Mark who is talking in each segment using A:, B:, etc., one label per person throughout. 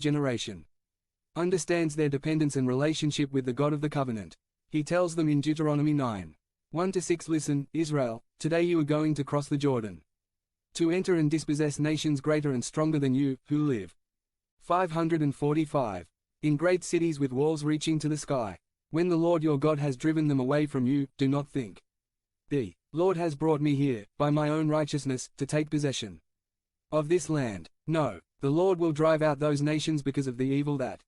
A: generation. Understands their dependence and relationship with the God of the covenant. He tells them in Deuteronomy 9:1-6, "Listen, Israel, today you are going to cross the Jordan, to enter and dispossess nations greater and stronger than you, who live 545 in great cities with walls reaching to the sky. When the Lord your God has driven them away from you, do not think, the Lord has brought me here, by my own righteousness, to take possession of this land. No, the Lord will drive out those nations because of the evil that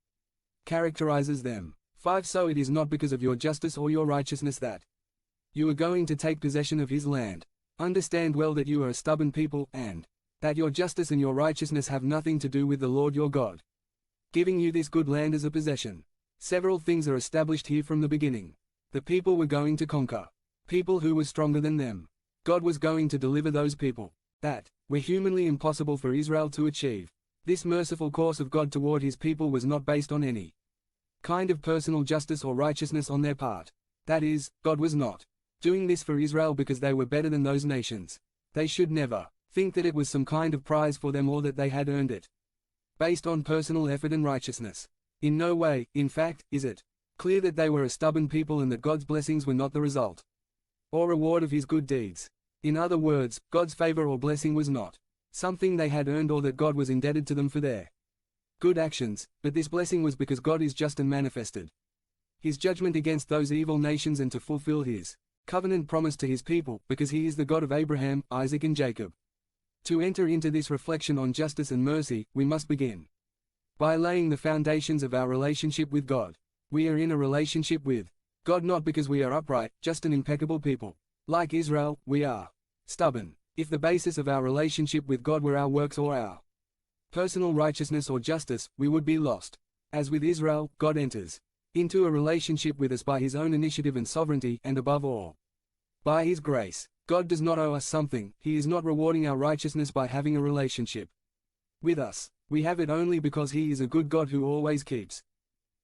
A: characterizes them. 5 So it is not because of your justice or your righteousness that you are going to take possession of his land. Understand well that you are a stubborn people, and that your justice and your righteousness have nothing to do with the Lord your God giving you this good land as a possession. Several things are established here from the beginning. The people were going to conquer people who were stronger than them. God was going to deliver those people that were humanly impossible for Israel to achieve. This merciful course of God toward his people was not based on any kind of personal justice or righteousness on their part. That is, God was not doing this for Israel because they were better than those nations. They should never think that it was some kind of prize for them or that they had earned it based on personal effort and righteousness. In no way, in fact, is it clear that they were a stubborn people and that God's blessings were not the result or reward of his good deeds. In other words, God's favor or blessing was not something they had earned or that God was indebted to them for their good actions, but this blessing was because God is just and manifested his judgment against those evil nations and to fulfill his covenant promise to his people, because he is the God of Abraham, Isaac and Jacob. To enter into this reflection on justice and mercy, we must begin by laying the foundations of our relationship with God. We are in a relationship with God not because we are upright, just and impeccable people. Like Israel, we are stubborn. If the basis of our relationship with God were our works or our personal righteousness or justice, we would be lost. As with Israel, God enters into a relationship with us by his own initiative and sovereignty, and above all, by his grace. God does not owe us something. He is not rewarding our righteousness by having a relationship with us. We have it only because he is a good God who always keeps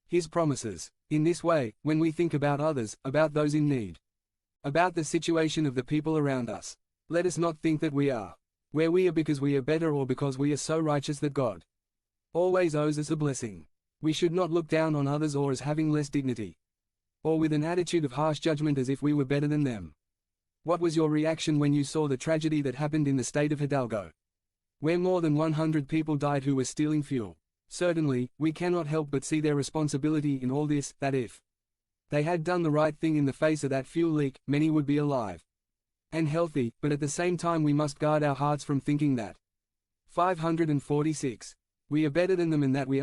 A: his promises. In this way, when we think about others, about those in need, about the situation of the people around us, let us not think that we are where we are because we are better or because we are so righteous that God always owes us a blessing. We should not look down on others or as having less dignity, or with an attitude of harsh judgment as if we were better than them. What was your reaction when you saw the tragedy that happened in the state of Hidalgo, where more than 100 people died who were stealing fuel? Certainly, we cannot help but see their responsibility in all this, that if they had done the right thing in the face of that fuel leak, many would be alive and healthy, but at the same time we must guard our hearts from thinking that 546. We are better than them and that we